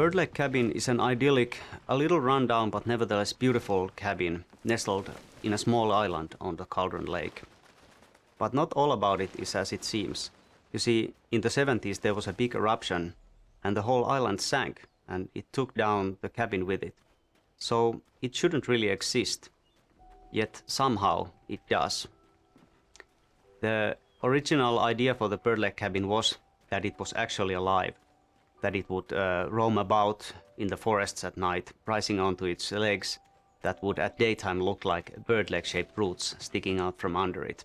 Bird Lake Cabin is an idyllic, a little rundown but nevertheless beautiful cabin nestled in a small island on the Cauldron Lake. But not all about it is as it seems. You see, in the 70s there was a big eruption and the whole island sank and it took down the cabin with it. So it shouldn't really exist. Yet somehow it does. The original idea for the Bird Lake Cabin was that it was actually alive, that it would roam about in the forests at night, rising onto its legs that would at daytime look like bird leg-shaped roots sticking out from under it.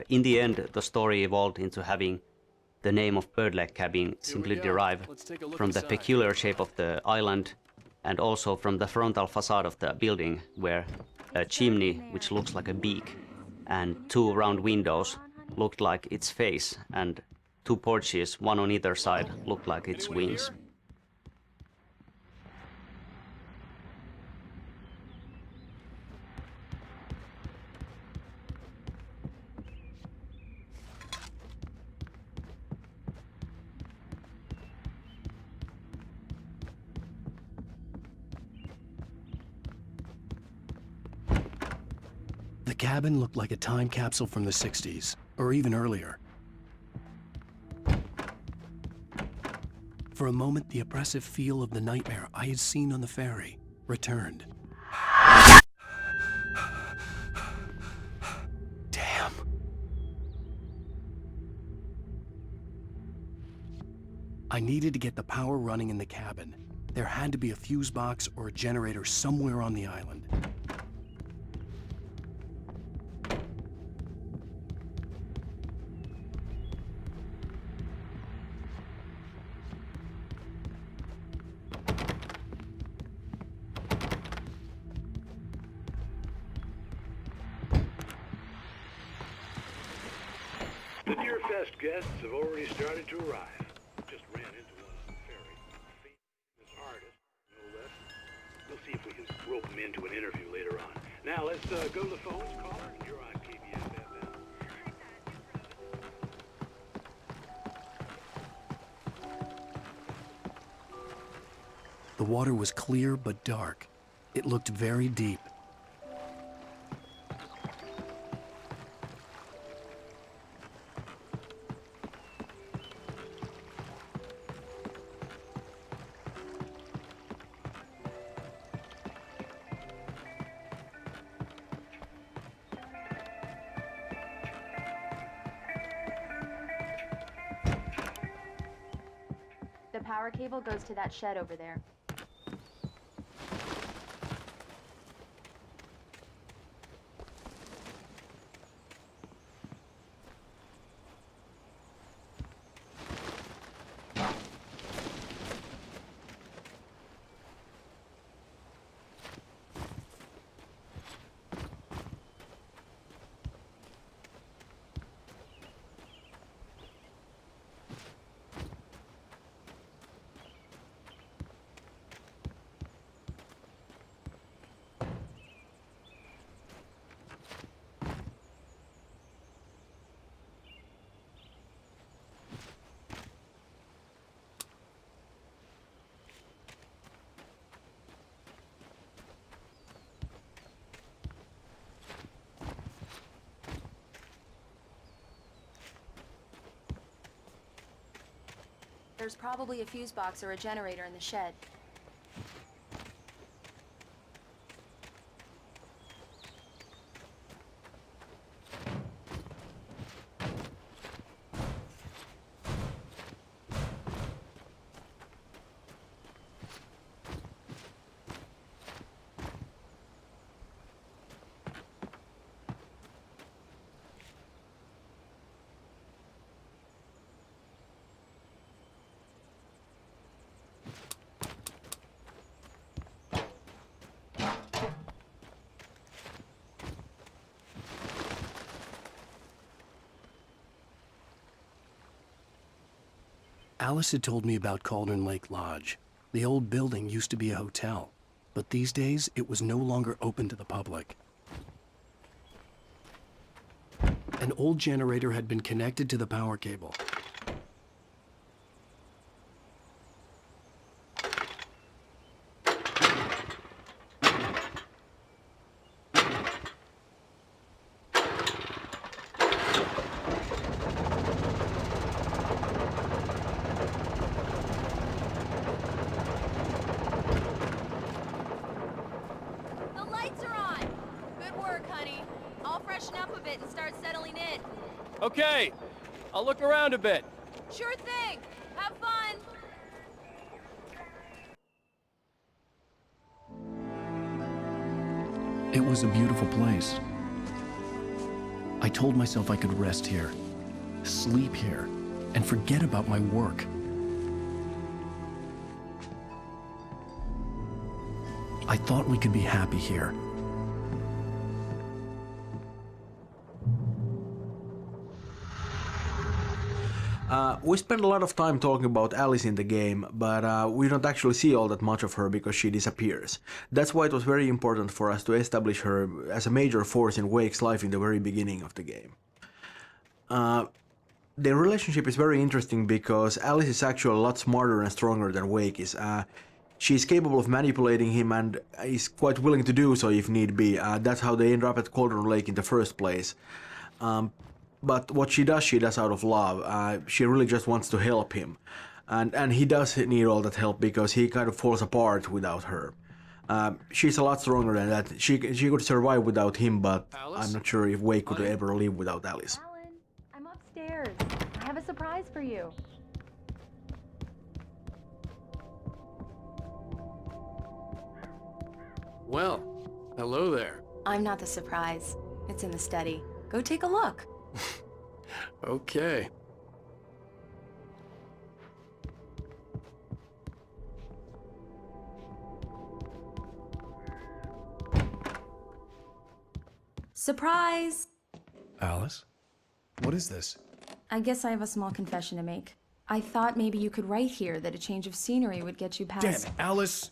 In the end, the story evolved into having the name of Bird Lake Cabin simply derived from the peculiar shape of the island and also from the frontal facade of the building, where a chimney, which looks like a beak, and two round windows looked like its face, and two porches, one on either side, looked like its wings. The cabin looked like a time capsule from the 60s, or even earlier. For a moment, the oppressive feel of the nightmare I had seen on the ferry returned. Damn. I needed to get the power running in the cabin. There had to be a fuse box or a generator somewhere on the island. The Deerfest guests have already started to arrive. Just ran into one on the ferry. Famous artist, no less. We'll see if we can rope him into an interview later on. Now let's go to the phones, caller. You're on KBS FM. The water was clear but dark. It looked very deep. The power cable goes to that shed over there. There's probably a fuse box or a generator in the shed. Alice had told me about Cauldron Lake Lodge. The old building used to be a hotel, but these days it was no longer open to the public. An old generator had been connected to the power cable. Okay, I'll look around a bit. Sure thing. Have fun. It was a beautiful place. I told myself I could rest here, sleep here, and forget about my work. I thought we could be happy here. We spend a lot of time talking about Alice in the game, but we don't actually see all that much of her because she disappears. That's why it was very important for us to establish her as a major force in Wake's life in the very beginning of the game. Their relationship is very interesting because Alice is actually a lot smarter and stronger than Wake is. She's capable of manipulating him and is quite willing to do so if need be. That's how they end up at Cauldron Lake in the first place. But what she does out of love. She really just wants to help him. And he does need all that help because he kind of falls apart without her. She's a lot stronger than that. She could survive without him, but Alice? I'm not sure if Wake could ever live without Alice. Alan, I'm upstairs. I have a surprise for you. Well, hello there. I'm not the surprise. It's in the study. Go take a look. Okay. Surprise! Alice? What is this? I guess I have a small confession to make. I thought maybe you could write here that a change of scenery would get you past... Damn it, Alice,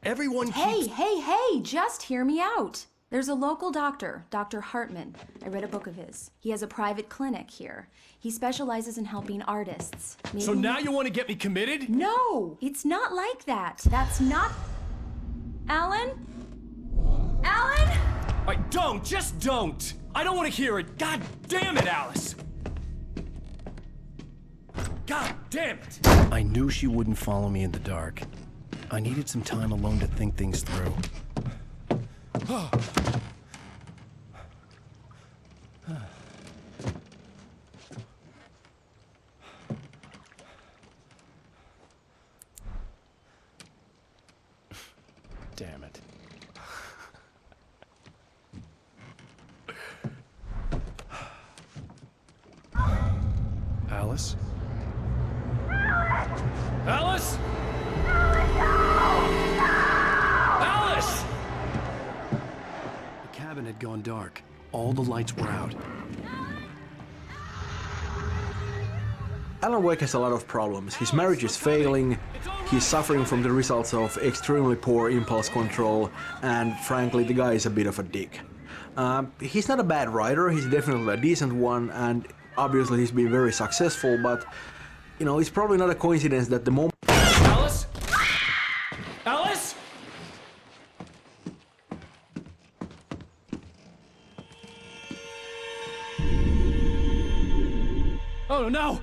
everyone Hey, keeps... hey, just hear me out. There's a local doctor, Dr. Hartman. I read a book of his. He has a private clinic here. He specializes in helping artists. So Maybe- now you want to get me committed? No, it's not like that. That's not... Alan? Alan? Just don't! I don't want to hear it! God damn it, Alice! God damn it! I knew she wouldn't follow me in the dark. I needed some time alone to think things through. Damn it. Alice? Alice? Alice! The cabin had gone dark. All the lights were out. Alan Wake has a lot of problems. His marriage is failing, he's suffering from the results of extremely poor impulse control, and frankly, the guy is a bit of a dick. He's not a bad writer, he's definitely a decent one, and obviously he's been very successful, but, you know, it's probably not a coincidence that the moment... Alice? Alice? Oh no!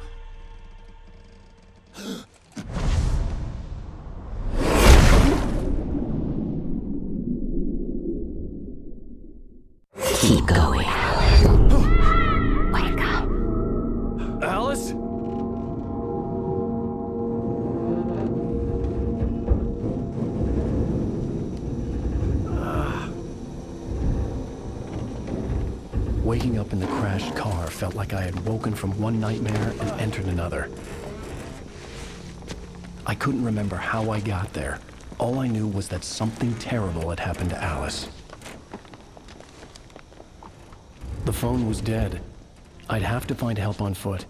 Keep going. Wake up. Alice? Waking up in the crashed car felt like I had woken from one nightmare and entered another. I couldn't remember how I got there. All I knew was that something terrible had happened to Alice. The phone was dead. I'd have to find help on foot.